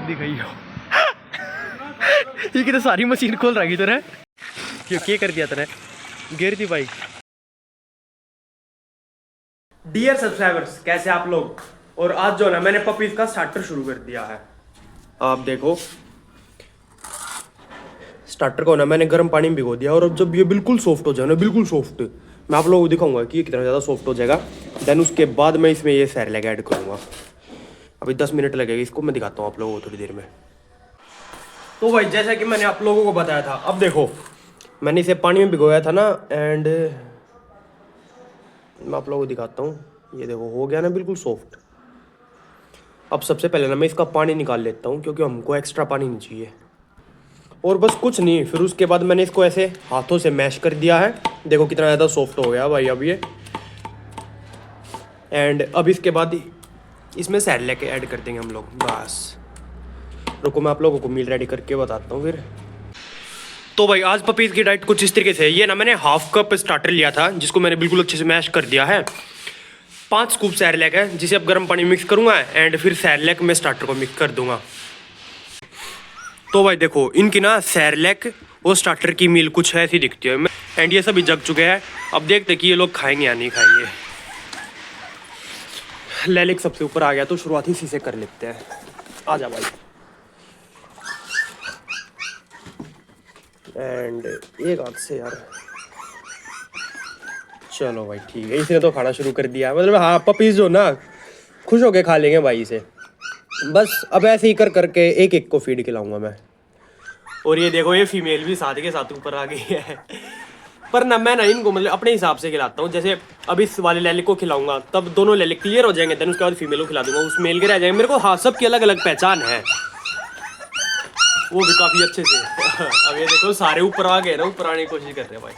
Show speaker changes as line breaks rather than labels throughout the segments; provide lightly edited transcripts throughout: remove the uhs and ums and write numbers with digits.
दिखाई हो ये कितने सारी मशीन खोल रही तेरे क्यों क्या कर दिया तेरे गिर थी भाई। डियर सब्सक्राइबर्स कैसे आप लोग। और आज जो है ना मैंने पपीज का स्टार्टर शुरू कर दिया है। आप देखो स्टार्टर को ना मैंने गर्म पानी में भिगो दिया और अब जब ये बिल्कुल सॉफ्ट हो जाए ना बिल्कुल सॉफ्ट मैं आप लोगों को दिखाऊंगा कि ये कितना ज़्यादा सॉफ्ट हो जाएगा। देन उसके बाद मैं इसमें ये सेरेलैक ऐड करूँगा। अभी 10 मिनट लगेगा इसको मैं दिखाता हूँ आप लोगों को थोड़ी देर में। तो भाई जैसा कि मैंने आप लोगों को बताया था अब देखो मैंने इसे पानी में भिगोया था ना एंड मैं आप लोगों को दिखाता हूँ। ये देखो हो गया ना बिल्कुल सॉफ्ट। अब सबसे पहले ना मैं इसका पानी निकाल लेता हूँ क्योंकि हमको एक्स्ट्रा पानी नहीं चाहिए। और बस कुछ नहीं फिर उसके बाद मैंने इसको ऐसे हाथों से मैश कर दिया है। देखो कितना ज़्यादा सॉफ्ट हो गया भाई अब ये। एंड अब इसके बाद इसमें सेरेलैक ऐड कर देंगे हम लोग। बस रुको मैं आप लोगों को मील रेडी करके बताता हूँ फिर। तो भाई आज पपीज़ की डाइट कुछ इस तरीके से है। ये ना मैंने हाफ कप स्टार्टर लिया था जिसको मैंने बिल्कुल अच्छे से मैश कर दिया है। 5 स्कूप सेरेलैक है जिसे अब गर्म पानी मिक्स करूँगा एंड फिर सेरेलैक में स्टार्टर को मिक्स कर दूंगा। तो भाई देखो इनकी ना सेरेलैक और स्टार्टर की मील कुछ ऐसी दिखती है एंड ये सभी जग चुके हैं। अब देखते कि ये लोग खाएंगे या नहीं खाएंगे। लैलिक सबसे ऊपर आ गया तो शुरुआत इसी से कर लेते हैं। आ जा भाई। एंड एक हाथ से यार चलो भाई ठीक है इसने तो खाना शुरू कर दिया। मतलब हाँ पपीज जो ना खुश होके खा लेंगे भाई इसे। बस अब ऐसे ही कर करके एक एक को फीड खिलाऊंगा मैं। और ये देखो ये फीमेल भी साथ के साथ ऊपर आ गई है। पर ना मैं ना इनको मतलब अपने हिसाब से खिलाता हूँ। जैसे अब इस वाले लैलिक को खिलाऊंगा तब दोनों लैलिक क्लियर हो जाएंगे। देन उसके बाद फीमेल को खिला दूंगा उस मेल के रह जाएंगे। मेरे को हाँ सबकी अलग अलग पहचान है वो भी काफ़ी अच्छे से। अब ये देखो सारे ऊपर आ गए ना ऊपर आने की कोशिश कर रहे हैं भाई।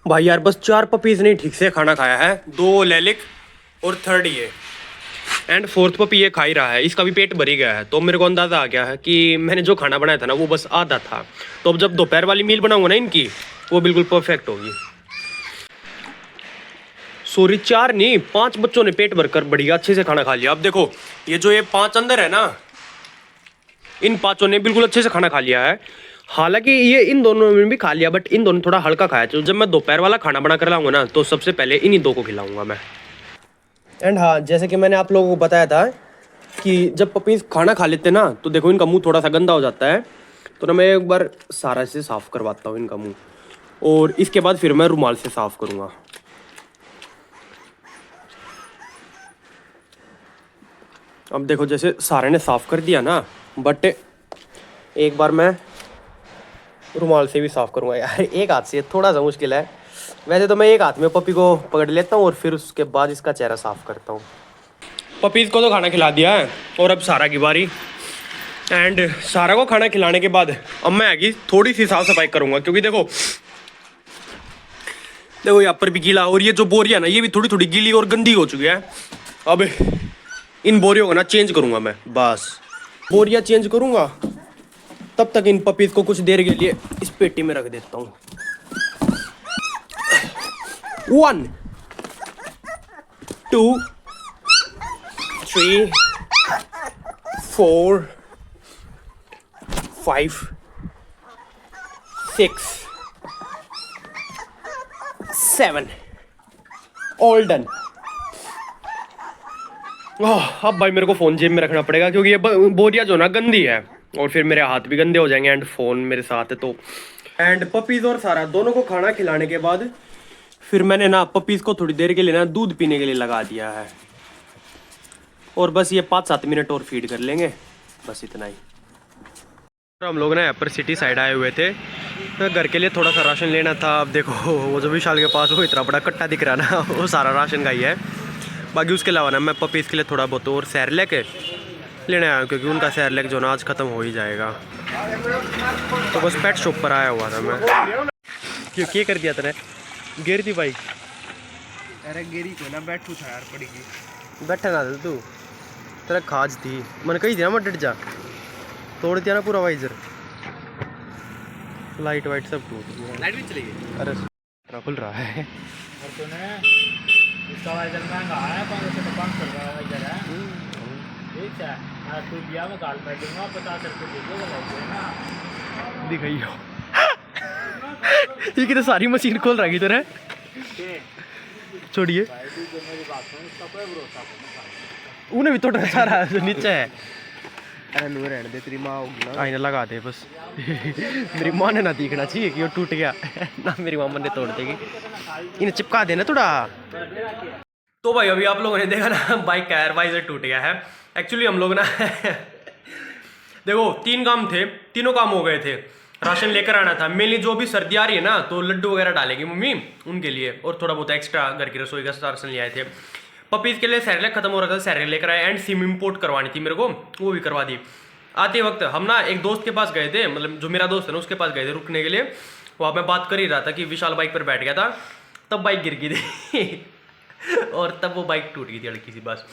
भाई यार बस 4 पपीज ने ठीक से खाना खाया है। 2 लैलिक और 3rd ये एंड 4th पपी ये खा ही रहा है। इसका भी पेट भर ही गया है। तो मेरे को अंदाज़ा आ गया है कि मैंने जो खाना बनाया था ना वो बस आधा था। तो अब जब दोपहर वाली मील बनाऊंगा ना इनकी वो बिल्कुल परफेक्ट होगी। सॉरी 4 नहीं 5 बच्चों ने पेट भरकर बढ़िया अच्छे से खाना खा लिया। अब देखो ये जो ये 5 अंदर है ना इन 5 ने बिल्कुल अच्छे से खाना खा लिया है। हालांकि ये इन दोनों ने भी खा लिया बट इन दोनों थोड़ा हल्का खाया। तो जब मैं दोपहर वाला खाना बना कर लाऊंगा ना तो सबसे पहले इन्हीं 2 को खिलाऊंगा मैं। एंड हाँ जैसे कि मैंने आप लोगों को बताया था कि जब पपीज खाना खा लेते ना तो देखो इनका मुंह थोड़ा सा गंदा हो जाता है। तो ना मैं एक बार सारा से साफ़ करवाता हूँ इनका मुंह और इसके बाद फिर मैं रुमाल से साफ़ करूँगा। अब देखो जैसे सारे ने साफ़ कर दिया ना बट एक बार मैं रुमाल से भी साफ़ करूँगा। यार एक हाथ से थोड़ा सा मुश्किल है। वैसे तो मैं एक हाथ में पपी को पकड़ लेता हूँ और फिर उसके बाद इसका चेहरा साफ़ करता हूँ। पपीज़ को तो खाना खिला दिया है और अब सारा की बारी। एंड सारा को खाना खिलाने के बाद अब मैं आगे थोड़ी सी साफ़ सफाई करूँगा क्योंकि देखो यहाँ पर भी गीला और ये जो बोरियाँ ना ये भी थोड़ी थोड़ी गीली और गंदी हो चुकी है। अब इन बोरियों को ना चेंज करूँगा मैं। बस बोरियाँ चेंज करूँगा तब तक इन पपीज़ को कुछ देर के लिए इस पेटी में रख देता हूँ। 1 2 3 4 5 6 7 ऑल डन। अब भाई मेरे को फ़ोन जेब में रखना पड़ेगा क्योंकि ये बोरिया जो ना गंदी है और फिर मेरे हाथ भी गंदे हो जाएंगे एंड फ़ोन मेरे साथ है तो। एंड पपीज़ और सारा दोनों को खाना खिलाने के बाद फिर मैंने ना पपीज़ को थोड़ी देर के लिए ना दूध पीने के लिए लगा दिया है। और बस ये 5-7 मिनट और फीड कर लेंगे बस इतना ही। हम लोग ना यहाँ पर सिटी साइड आए हुए थे तो घर के लिए थोड़ा सा राशन लेना था। अब देखो वो जो विशाल के पास वो इतना बड़ा कट्टा दिख रहा है ना वो सारा राशन का ही है। बाकी उसके अलावा ना मैं पपीज़ के लिए थोड़ा बहुत और सेरेलैक लेने आया हूँ क्योंकि उनका सेरेलैक जो ना आज ख़त्म हो ही जाएगा। तो बस पेट शॉप पर आया हुआ था मैं। क्यों क्या कर दिया तेरे गिर थी भाई।
अरे गिरी को ना बैठू था यार पड़ेगी।
बैठा ना तू तेरा खाज थी मैंने कही थी ना मत डट जा। तोड़ दिया ना पूरा वाइजर लाइट वाइट सब टूट गया।
लाइट भी चली गई।
अरे खुल रहा है।
इसका वाइजर महंगा है, 500 से 500 का वाइजर है। ठीक है, मैं तू दिया मैं गाल कर दूंगा, 50 रुपये दे दो ना।
दिखाइयो ये कितने सारी मशीन खोल रही तेरे, छोड़िए
भाई तू जो मेरी बात सुन, इसका कोई भरोसा नहीं।
उन्हें भी तोड़ सारा जो नीचे है।
अरे नू रहने दे, तेरी माँ होगी ना।
आईना लगा दे बस मेरी माँ ने ना दिखना चाहिए कि वो टूट गया ना, मेरी मामा ने तोड़ देगी। इन्हें चिपका देना थोड़ा। तो भाई अभी आप लोगों ने देखा ना, बाइक का एयर वाइजर टूट गया है। एक्चुअली हम लोग ना देखो 3 काम थे, तीनों काम हो गए थे। राशन लेकर आना था मेनली, जो भी सर्दी आ रही है ना तो लड्डू वगैरह डालेगी मम्मी उनके लिए, और थोड़ा बहुत एक्स्ट्रा घर की रसोई का राशन ले आए थे। पपीज के लिए सैरेलैक खत्म हो रहा था, सैरेलैक लेकर आए, एंड सिम इम्पोर्ट करवानी थी मेरे को, वो भी करवा दी। आते वक्त हम ना एक दोस्त के पास गए थे, मतलब जो मेरा दोस्त है ना उसके पास गए थे रुकने के लिए। वहाँ मैं बात कर ही रहा था कि विशाल बाइक पर बैठ गया था, तब बाइक गिर गई थी और तब वो बाइक टूट गई थी हल्की सी बस।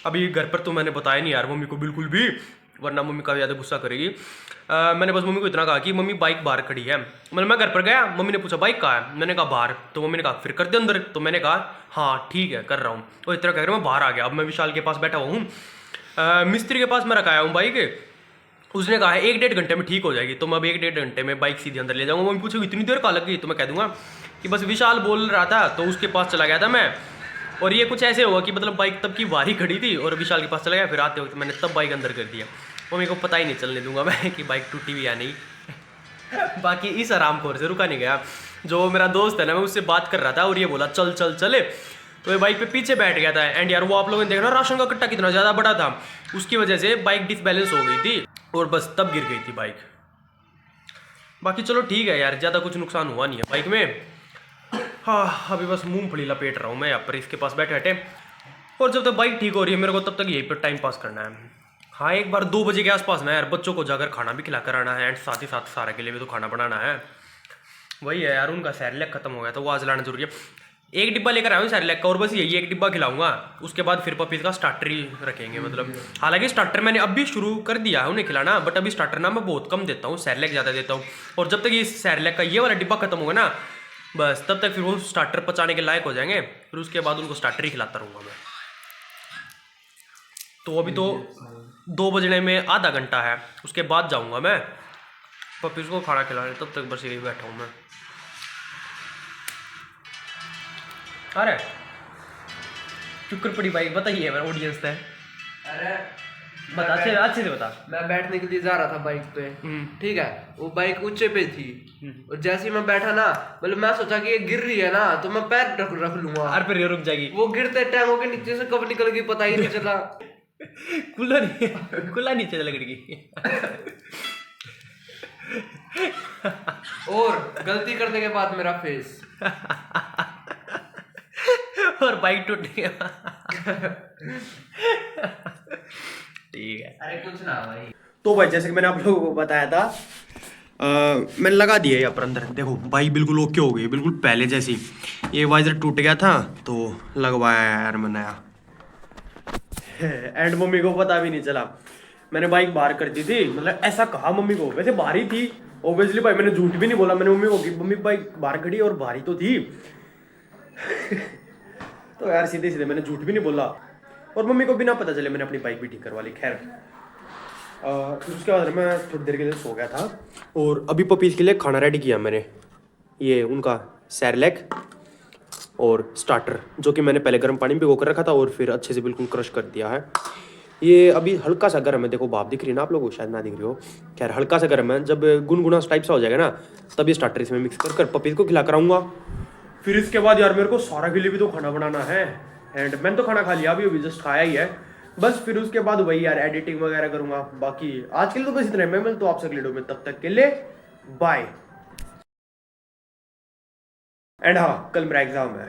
अभी घर पर तो मैंने बताया नहीं यार मम्मी को बिल्कुल भी, वरना मम्मी काफ़ी ज़्यादा गुस्सा करेगी। मैंने बस मम्मी को इतना कहा कि मम्मी बाइक बाहर खड़ी है। मतलब मैं घर पर गया, मम्मी ने पूछा बाइक कहाँ है, मैंने कहा बाहर, तो मम्मी ने कहा फिर कर दे अंदर, तो मैंने कहा हाँ ठीक है कर रहा हूँ। और इतना कह रहा मैं बाहर आ गया। अब मैं विशाल के पास बैठा हुआ हूँ, मिस्त्री के पास मैं रखाया हूँ बाइक। उसने कहा है 1-1.5 घंटे में ठीक हो जाएगी, तो मैं अब 1-1.5 घंटे में बाइक सीधे अंदर ले जाऊँगा। मम्मी पूछेगी इतनी देर कहाँ लग गई, तो मैं कह दूँगा कि बस विशाल बोल रहा था तो उसके पास चला गया था मैं, और ये कुछ ऐसे हुआ कि मतलब बाइक तब की बाहर ही खड़ी थी और विशाल के पास चला गया, फिर आते वक्त मैंने तब बाइक अंदर कर दिया। मम्मी को पता ही नहीं चलने दूंगा मैं कि बाइक टूटी हुई या नहीं बाकी इस आरामखोर से रुका नहीं गया। जो मेरा दोस्त है ना, मैं उससे बात कर रहा था और ये बोला चल चल चले, तो ये बाइक पे पीछे बैठ गया था। एंड यार वो आप लोगों ने देखा ना राशन का कट्टा कितना ज़्यादा बड़ा था, उसकी वजह से बाइक डिसबैलेंस हो गई थी और बस तब गिर गई थी बाइक। बाकी चलो ठीक है यार, ज़्यादा कुछ नुकसान हुआ नहीं है बाइक में। हाँ अभी बस मूंगफली लपेट रहा हूँ मैं यहाँ पर इसके पास बैठे बैठे, और जब तक बाइक ठीक हो रही है मेरे को तब तक यहीं पर टाइम पास करना है। हाँ एक बार 2 बजे के आसपास ना यार बच्चों को जाकर खाना भी खिला कर आना है, एंड साथ ही साथ सारा के लिए भी तो खाना बनाना है। वही है यार, उनका सैरेलैक खत्म हो गया तो वो आज लाना जरूरी है। 1 डिब्बा लेकर आया हूँ सैरेलैक का, और बस यही 1 डिब्बा खिलाऊंगा, उसके बाद फिर पपीज का स्टार्टर ही रखेंगे। मतलब हालांकि स्टार्टर मैंने अभी शुरू कर दिया है उन्हें खिलाना, बट अभी स्टार्टर ना मैं बहुत कम देता हूँ, सैरेलैक ज़्यादा देता हूँ। और जब तक ये सैरेलैक का ये वाला डिब्बा खत्म होगा ना बस, तब तक फिर वो स्टार्टर पचाने के लायक हो जाएंगे, फिर उसके बाद उनको स्टार्टर ही खिलाता रहूँगा मैं। तो अभी तो 2 बजने में आधा घंटा है, उसके बाद जाऊंगा मैं पपीज को खाना खिलाने, तब तक बस यही बैठा हूँ मैं। अरे चुक्कर पड़ी बाइक बताइए मेरा ऑडियंस है।
अरे
बता अच्छे से बता।
मैं बैठने के लिए जा रहा था बाइक पे, ठीक है, वो बाइक ऊंचे पे थी, और जैसे ही मैं बैठा ना, मतलब मैं सोचा कि ये गिर रही है ना तो मैं पैर रख लूंगा,
और फिर ये रुक जाएगी।
वो गिरते टैंगों के नीचे से कब निकल गई पता ही नहीं चला।
खुला नीचे लकड़ी
और गलती करने के बाद मेरा फेस
और बाइक टूट गया ठीक है।
अरे कुछ ना भाई।
तो भाई जैसे कि मैंने आप लोगों को बताया था, मैंने लगा दिया यहाँ पर अंदर, देखो बाइक बिल्कुल ओके हो गई, बिल्कुल पहले जैसी। ये वाइजर टूट गया था तो लगवाया यार मैंने नया, एंड मम्मी को पता भी नहीं चला। मैंने बाइक बाहर कर दी थी, मतलब ऐसा कहा मम्मी को, वैसे बाहर ही थी ऑब्वियसली भाई, मैंने झूठ भी नहीं बोला। मैंने मम्मी को कि मम्मी बाइक बाहर खड़ी और बाहर ही तो थी तो यार सीधे सीधे मैंने झूठ भी नहीं बोला, और मम्मी को बिना पता चले मैंने अपनी बाइक भी ठीक करवा ली। खैर फिर उसके बाद मैं थोड़ी देर के लिए सो गया था, और अभी पपीज के लिए खाना रेडी किया मैंने, ये उनका सैरेलैक और स्टार्टर, जो कि मैंने पहले गर्म पानी में भिगो कर रखा था और फिर अच्छे से बिल्कुल क्रश कर दिया है। ये अभी हल्का सा गर्म है, देखो भाप दिख रही है ना आप लोगों को, शायद ना दिख रही हो। खैर हल्का सा गर्म है, जब गुनगुना टाइप सा हो जाएगा ना तब ये स्टार्टर इसमें मिक्स कर पपीज को खिला कर आऊँगा। फिर इसके बाद यार मेरे को सारा के लिए भी तो खाना बनाना है, एंड मैंने तो खाना खा लिया, अभी जस्ट खाया ही है बस। फिर उसके बाद वही यार एडिटिंग वगैरह करूँगा। बाकी आज के लिए तो बस इतना है, मैं मिलता हूँ आपसे अगले वीडियो में, तब तक के लिए बाय। एंड हाँ कल मेरा एग्जाम है।